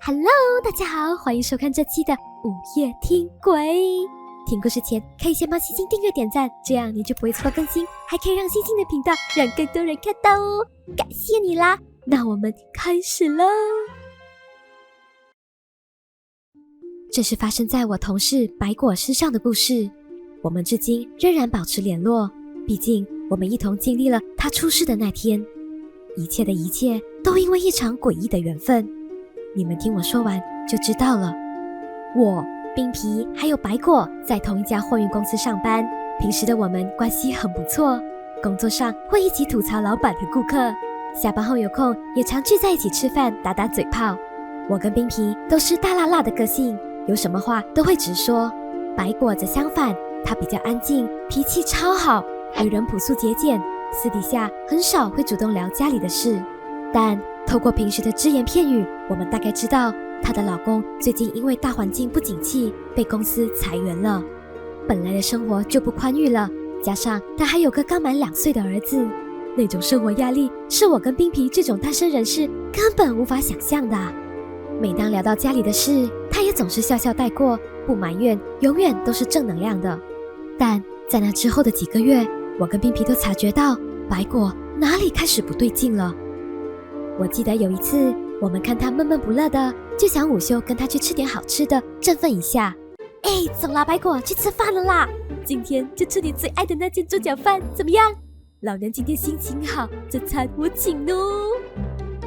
Hello， 大家好，欢迎收看这期的午夜听鬼。听故事前可以先帮星星订阅点赞，这样你就不会错过更新，还可以让星星的频道让更多人看到哦，感谢你啦！那我们开始喽。这是发生在我同事白果身上的故事，我们至今仍然保持联络，毕竟我们一同经历了他出事的那天，一切的一切都因为一场诡异的缘分。你们听我说完就知道了。我、冰皮还有白果在同一家货运公司上班，平时的我们关系很不错，工作上会一起吐槽老板和顾客，下班后有空也常聚在一起吃饭打打嘴炮。我跟冰皮都是大辣辣的个性，有什么话都会直说。白果则相反，他比较安静，脾气超好，为人朴素节俭，私底下很少会主动聊家里的事。但透过平时的只言片语，我们大概知道她的老公最近因为大环境不景气，被公司裁员了。本来的生活就不宽裕了，加上她还有个刚满2岁的儿子，那种生活压力是我跟冰皮这种单身人士根本无法想象的。每当聊到家里的事，她也总是笑笑带过，不埋怨，永远都是正能量的。但在那之后的几个月，我跟冰皮都察觉到白果哪里开始不对劲了。我记得有一次，我们看他闷闷不乐的，就想午休跟他去吃点好吃的，振奋一下。走啦，白果，去吃饭了啦！今天就吃你最爱的那间猪脚饭，怎么样？老娘今天心情好，这餐我请哦。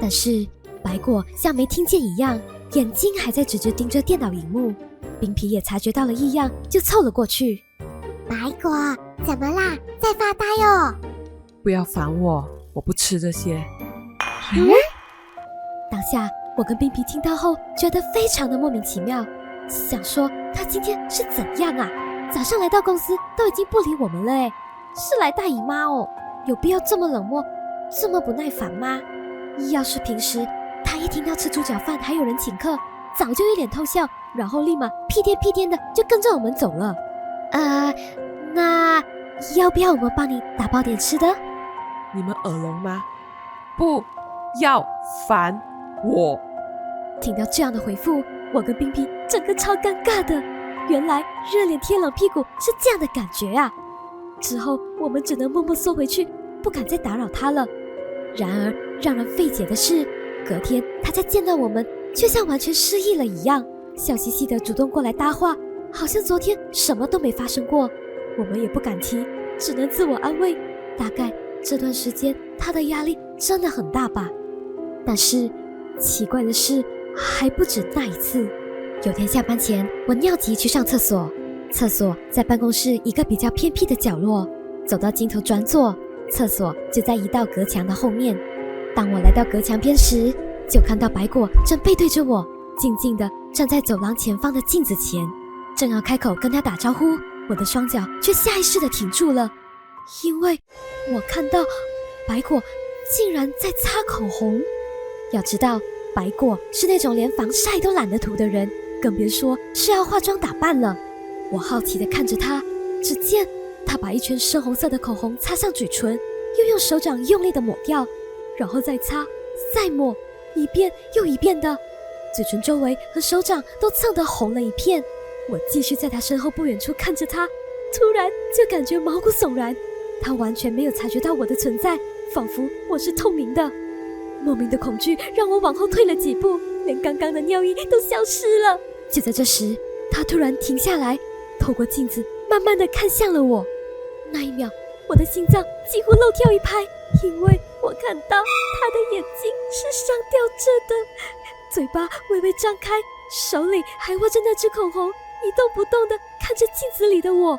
但是白果像没听见一样，眼睛还在直直盯着电脑荧幕。冰皮也察觉到了异样，就凑了过去。白果，怎么啦？在发呆哦？不要烦我，我不吃这些。当下我跟冰皮听到后觉得非常的莫名其妙，想说他今天是怎样啊？早上来到公司都已经不理我们了是来大姨妈哦？有必要这么冷漠，这么不耐烦吗？要是平时他一听到吃猪脚饭还有人请客，早就一脸偷笑，然后立马屁颠的就跟着我们走了。那要不要我们帮你打包点吃的？你们耳聋吗？不要烦我！听到这样的回复，我跟冰皮整个超尴尬的。原来热脸贴冷屁股是这样的感觉啊！之后我们只能默默缩回去，不敢再打扰他了。然而让人费解的是，隔天他在见到我们，却像完全失忆了一样，笑嘻嘻的主动过来搭话，好像昨天什么都没发生过。我们也不敢提，只能自我安慰，大概这段时间他的压力真的很大吧。但是奇怪的是还不止那一次。有天下班前，我尿急去上厕所，厕所在办公室一个比较偏僻的角落，走到尽头转左，厕所就在一道隔墙的后面。当我来到隔墙边时，就看到白果正背对着我，静静地站在走廊前方的镜子前，正要开口跟他打招呼，我的双脚却下意识地停住了，因为我看到白果竟然在擦口红。要知道，白果是那种连防晒都懒得涂的人，更别说是要化妆打扮了。我好奇地看着他，只见他把一圈深红色的口红擦上嘴唇，又用手掌用力地抹掉，然后再擦再抹，一遍又一遍的，嘴唇周围和手掌都蹭得红了一片。我继续在他身后不远处看着他，突然就感觉毛骨悚然，他完全没有察觉到我的存在，仿佛我是透明的。莫名的恐惧让我往后退了几步，连刚刚的尿意都消失了。就在这时，他突然停下来，透过镜子慢慢地看向了我。那一秒，我的心脏几乎漏跳一拍，因为我看到他的眼睛是上吊着的，嘴巴微微张开，手里还握着那支口红，一动不动地看着镜子里的我。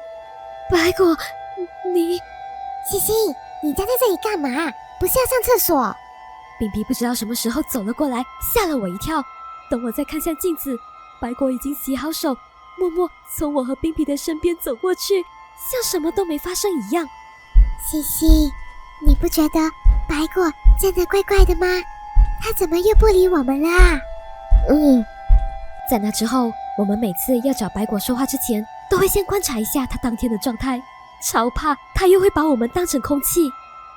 白果，你……西西，你站在这里干嘛？不是要上厕所？冰皮不知道什么时候走了过来，吓了我一跳。等我再看向镜子，白果已经洗好手，默默从我和冰皮的身边走过去，像什么都没发生一样。西西，你不觉得白果真的怪怪的吗？他怎么又不理我们啦？在那之后，我们每次要找白果说话之前，都会先观察一下他当天的状态，超怕他又会把我们当成空气。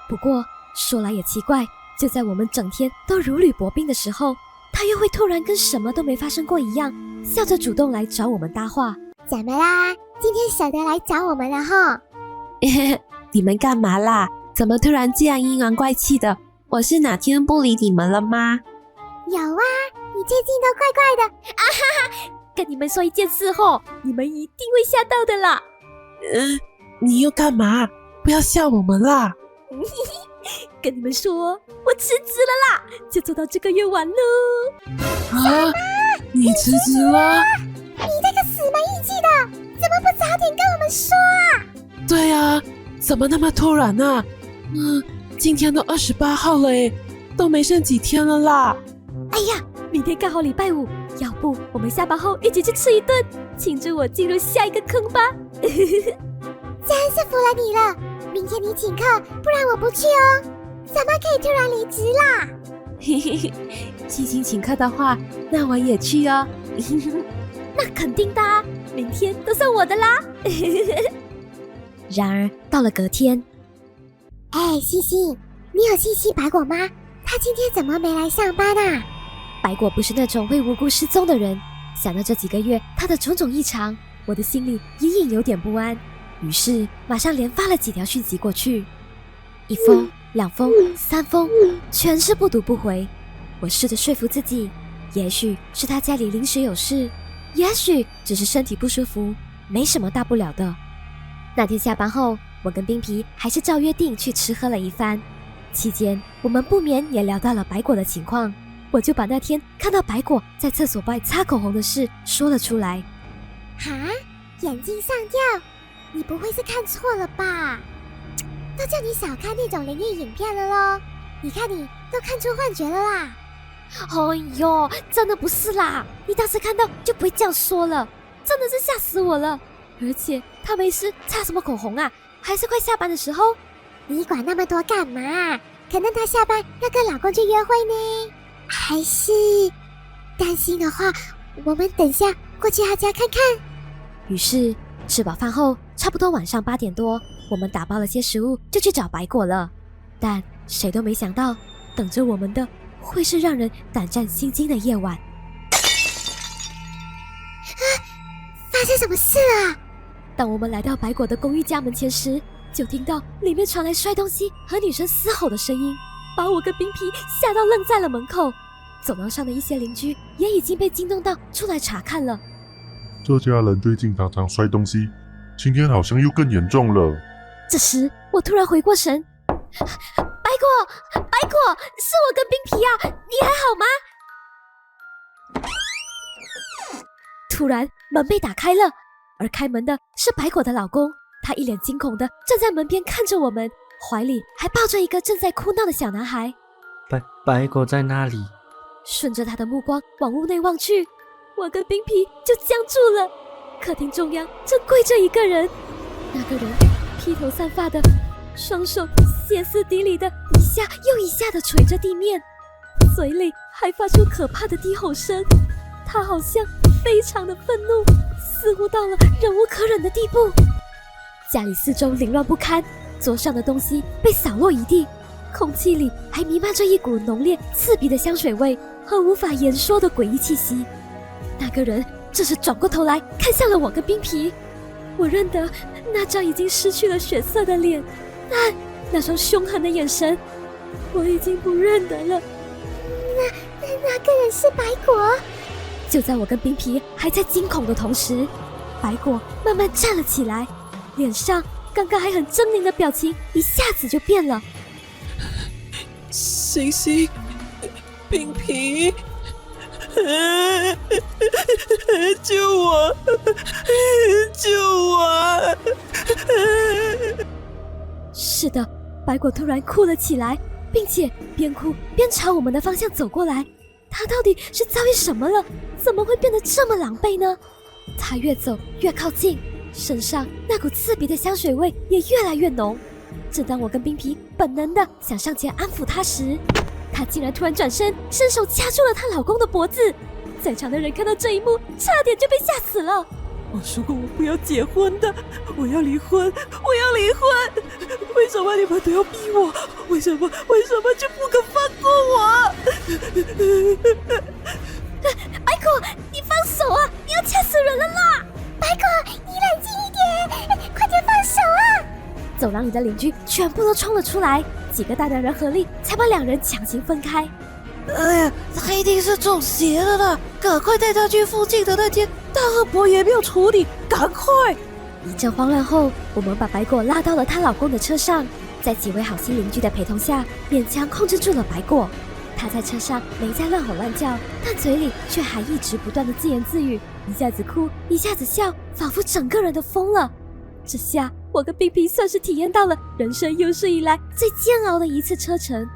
不过说来也奇怪，就在我们整天都如履薄冰的时候，他他又会突然跟什么都没发生过一样，笑着主动来找我们搭话。怎么啦？今天舍得来找我们了哈？你们干嘛啦？怎么突然这样阴阳怪气的？我是哪天不理你们了吗？有啊，你最近都怪怪的。跟你们说一件事吼，你们一定会吓到的啦。你又干嘛？不要吓我们啦！跟你们说，我辞职了啦，就做到这个月完喽。啊，你辞职了？你这个死没义气的，怎么不早点跟我们说啊？对啊，怎么那么突然啊？今天都28号了诶，都没剩几天了啦。哎呀，明天刚好礼拜五，要不我们下班后一起去吃一顿，庆祝我进入下一个坑吧。真是服了你了，明天你请客，不然我不去哦。怎么可以突然离职啦？嘿嘿嘿，七星请客的话，那我也去哦。那肯定的啊，明天都算我的啦。然而到了隔天，哎，西西，你有信息白果吗？他今天怎么没来上班啊？白果不是那种会无故失踪的人，想到这几个月他的种种异常，我的心里隐隐有点不安，于是马上连发了几条讯息过去，1封、2封、3封，全是不读不回。我试着说服自己，也许是他家里临时有事，也许只是身体不舒服，没什么大不了的。那天下班后，我跟冰皮还是照约定去吃喝了一番，期间我们不免也聊到了白果的情况，我就把那天看到白果在厕所外擦口红的事说了出来。哈？眼睛上吊？你不会是看错了吧？都叫你少看那种灵异影片了咯，你看你都看出幻觉了啦。哎呦，真的不是啦，你当时看到就不会这样说了，真的是吓死我了。而且他没事擦什么口红啊，还是快下班的时候。你管那么多干嘛？可能她下班要跟老公去约会呢。还是担心的话，我们等下过去她家看看。于是吃饱饭后，差不多晚上8点多，我们打包了些食物就去找白果了。但谁都没想到，等着我们的会是让人胆战心惊的夜晚。发生什么事了？当我们来到白果的公寓家门前时，就听到里面传来摔东西和女生嘶吼的声音，把我跟冰皮吓到愣在了门口。走廊上的一些邻居也已经被惊动到出来查看了。这家人最近常常摔东西，今天好像又更严重了。这时我突然回过神，白果，是我跟冰皮啊，你还好吗？突然门被打开了，而开门的是白果的老公，他一脸惊恐的站在门边看着我们，怀里还抱着一个正在哭闹的小男孩。白果在哪里？顺着他的目光往屋内望去，我跟冰皮就僵住了。客厅中央正跪着一个人，那个人披头散发的，双手歇斯底里的一下又一下的捶着地面，嘴里还发出可怕的低吼声。他好像非常的愤怒，似乎到了忍无可忍的地步。家里四周凌乱不堪，桌上的东西被扫落一地，空气里还弥漫着一股浓烈刺鼻的香水味和无法言说的诡异气息。那个人这时转过头来看向了我跟冰皮，我认得那张已经失去了血色的脸，那双凶狠的眼神，我已经不认得了。那个人是白果。就在我跟冰皮还在惊恐的同时，白果慢慢站了起来，脸上刚刚还很狰狞的表情一下子就变了。星星，冰皮，救我！救我！是的，白果突然哭了起来，并且边哭边朝我们的方向走过来。他到底是遭遇什么了？怎么会变得这么狼狈呢？他越走越靠近，身上那股刺鼻的香水味也越来越浓。正当我跟冰皮本能的想上前安抚他时，他竟然突然转身，伸手掐住了她老公的脖子。在场的人看到这一幕，差点就被吓死了。我说过我不要结婚的，我要离婚，我要离婚！为什么你们都要逼我？为什么就不肯放过我？走廊里的邻居全部都冲了出来，几个大男人合力才把两人强行分开。哎呀，他一定是中邪了啦！赶快带他去附近的那间大和伯爷庙处理，赶快！一阵慌乱后，我们把白果拉到了她老公的车上，在几位好心邻居的陪同下，勉强控制住了白果。她在车上没再乱吼乱叫，但嘴里却还一直不断的自言自语，一下子哭，一下子笑，仿佛整个人都疯了。这下我跟冰冰算是体验到了人生有史以来最煎熬的一次车程。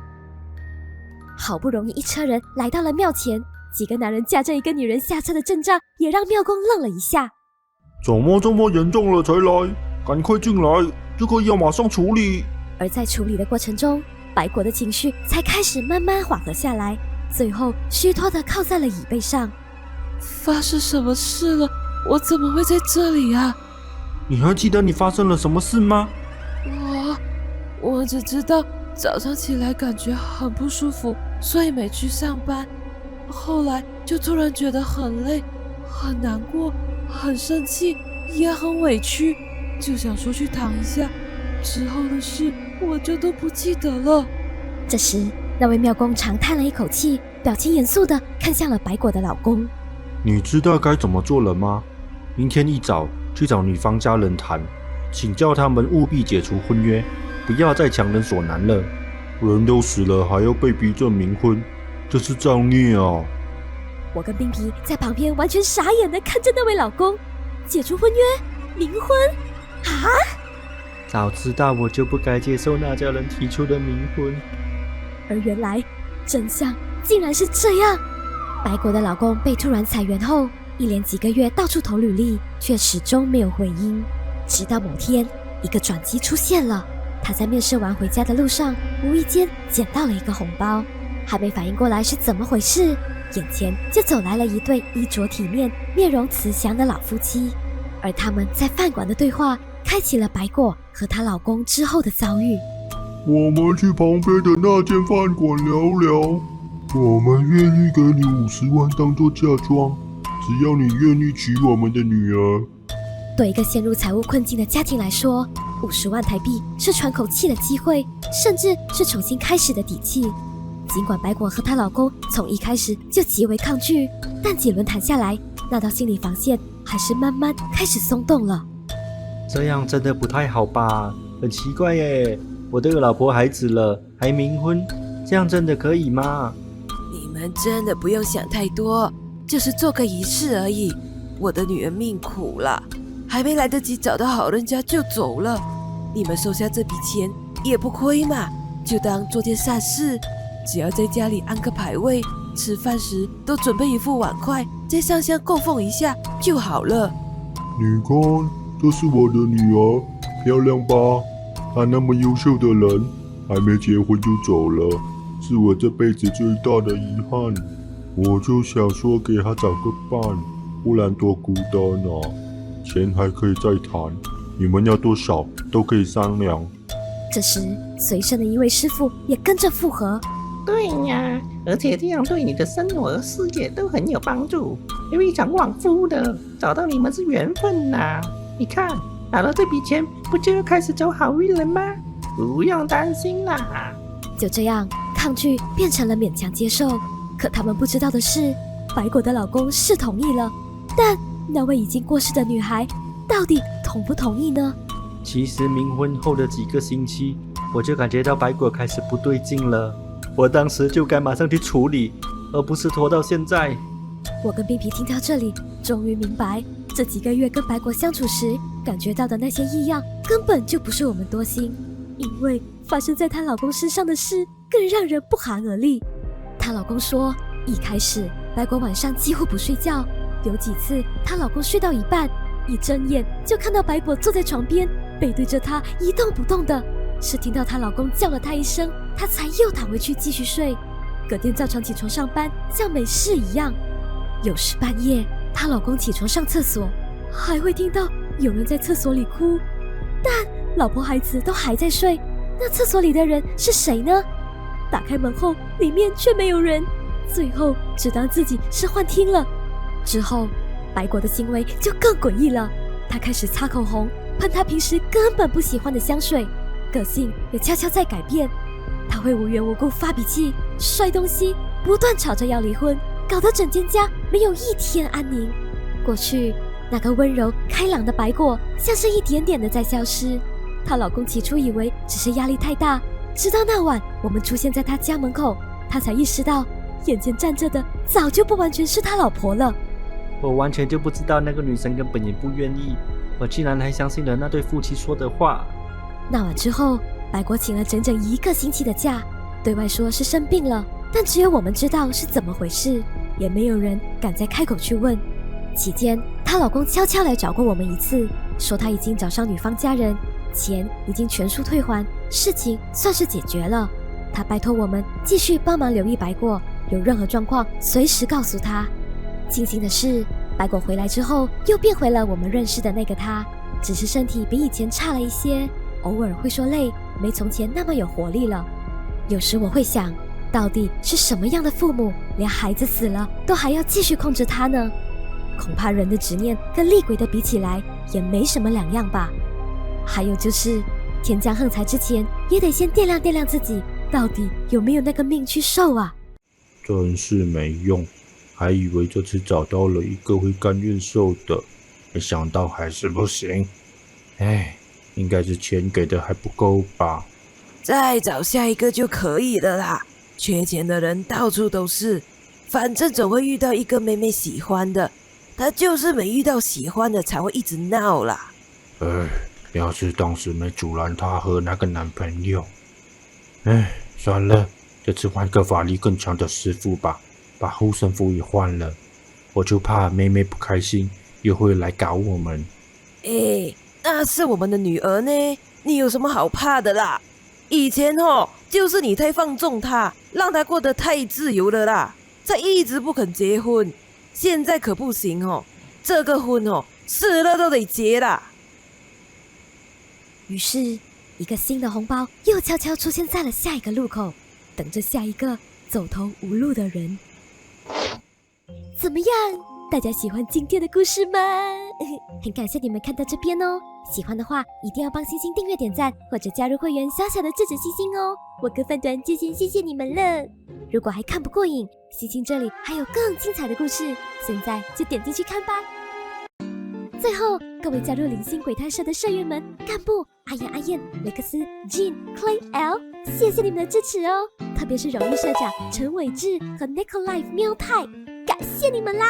好不容易一车人来到了庙前，几个男人架着一个女人下车的阵仗，也让庙公愣了一下。怎么这么严重了才来？赶快进来，这个要马上处理。而在处理的过程中，白果的情绪才开始慢慢缓和下来，最后虚脱地靠在了椅背上。发生什么事了？我怎么会在这里啊？你还记得你发生了什么事吗？我只知道早上起来感觉很不舒服，所以没去上班。后来就突然觉得很累、很难过、很生气，也很委屈，就想说去躺一下。之后的事我就都不记得了。这时，那位庙公长叹了一口气，表情严肃地看向了白果的老公。你知道该怎么做了吗？明天一早去找女方家人谈，请叫他们务必解除婚约，不要再强人所难了。人都死了，还要被逼着冥婚，这是造孽啊！我跟冰皮在旁边完全傻眼地看着那位老公，解除婚约，冥婚啊！早知道我就不该接受那家人提出的冥婚。而原来真相竟然是这样。白果的老公被突然裁员后，一连几个月到处投履历，却始终没有回音。直到某天，一个转机出现了。他在面试完回家的路上，无意间捡到了一个红包，还没反应过来是怎么回事，眼前就走来了一对衣着体面、面容慈祥的老夫妻。而他们在饭馆的对话，开启了白果和她老公之后的遭遇。我们去旁边的那间饭馆聊聊，我们愿意给你50万当做嫁妆，只要你愿意娶我们的女儿。对一个陷入财务困境的家庭来说，50万台币是喘口气的机会，甚至是重新开始的底气。尽管白果和她老公从一开始就极为抗拒，但几轮谈下来，那道心理防线还是慢慢开始松动了。这样真的不太好吧？很奇怪耶，我都有老婆孩子了，还冥婚，这样真的可以吗？你们真的不用想太多，就是做个仪式而已。我的女儿命苦了，还没来得及找到好人家就走了。你们收下这笔钱也不亏嘛，就当做件善事。只要在家里安个牌位，吃饭时都准备一副碗筷，再上香供奉一下就好了。你看，这是我的女儿，漂亮吧？她那么优秀的人，还没结婚就走了，是我这辈子最大的遗憾。我就想说给她找个伴，不然多孤单啊。钱还可以再谈，你们要多少都可以商量。这时，随身的一位师傅也跟着附和。对呀，而且这样对你的生活事业都很有帮助，非常旺夫的。找到你们是缘分呐！你看，拿了这笔钱，不就要开始走好运了吗？不用担心啦。就这样，抗拒变成了勉强接受。可他们不知道的是，白果的老公是同意了，但那位已经过世的女孩到底同不同意呢？其实冥婚后的几个星期，我就感觉到白果开始不对劲了。我当时就该马上去处理，而不是拖到现在。我跟冰皮听到这里，终于明白，这几个月跟白果相处时感觉到的那些异样，根本就不是我们多心，因为发生在她老公身上的事更让人不寒而栗。她老公说，一开始白果晚上几乎不睡觉，有几次她老公睡到一半，一睁眼就看到白果坐在床边，背对着她一动不动的，是听到她老公叫了她一声，她才又躺回去继续睡。隔天照常起床上班，像没事一样。有时半夜，她老公起床上厕所，还会听到有人在厕所里哭，但老婆孩子都还在睡，那厕所里的人是谁呢？打开门后，里面却没有人，最后只当自己是幻听了。之后，白果的行为就更诡异了，她开始擦口红，喷他平时根本不喜欢的香水，个性也悄悄在改变。他会无缘无故发脾气、摔东西，不断吵着要离婚，搞得整间家没有一天安宁。过去那个温柔开朗的白果，像是一点点的在消失。她老公起初以为只是压力太大，直到那晚我们出现在他家门口，他才意识到眼前站着的早就不完全是他老婆了。我完全就不知道那个女生根本也不愿意，我竟然还相信了那对夫妻说的话。那晚之后，白果请了整整1个星期的假，对外说是生病了，但只有我们知道是怎么回事，也没有人敢再开口去问。期间，她老公悄悄来找过我们1次，说他已经找上女方家人，钱已经全数退还，事情算是解决了。他拜托我们继续帮忙留意白果，有任何状况随时告诉他。庆幸的是，白果回来之后又变回了我们认识的那个他，只是身体比以前差了一些，偶尔会说累，没从前那么有活力了。有时我会想，到底是什么样的父母，连孩子死了都还要继续控制他呢？恐怕人的执念跟厉鬼的比起来，也没什么两样吧。还有就是，天将横财之前，也得先掂量掂量自己，到底有没有那个命去受啊？真是没用，还以为这次找到了一个会甘愿受的，没想到还是不行。唉，应该是钱给的还不够吧。再找下一个就可以了啦。缺钱的人到处都是，反正总会遇到一个妹妹喜欢的，她就是没遇到喜欢的才会一直闹啦。唉，要是当时没阻拦她和那个男朋友，唉，算了，这次换个法力更强的师傅吧，把护身符也换了。我就怕妹妹不开心，又会来搞我们。那是我们的女儿呢，你有什么好怕的啦？以前就是你太放纵她，让她过得太自由了啦，才一直不肯结婚。现在可不行这个婚死了都得结啦。于是，一个新的红包又悄悄出现在了下一个路口，等着下一个走投无路的人。怎么样？大家喜欢今天的故事吗？很感谢你们看到这边哦，喜欢的话一定要帮星星订阅点赞，或者加入会员小小的支持星星哦。我跟饭团就先谢谢你们了。如果还看不过瘾，星星这里还有更精彩的故事，现在就点进去看吧。最后，各位加入灵性鬼探社的社员们，干部阿燕、阿燕、雷克斯、Jean、Clay、L， 谢谢你们的支持哦，特别是荣誉社长陈伟志和 Nicolife 喵太，感谢你们啦！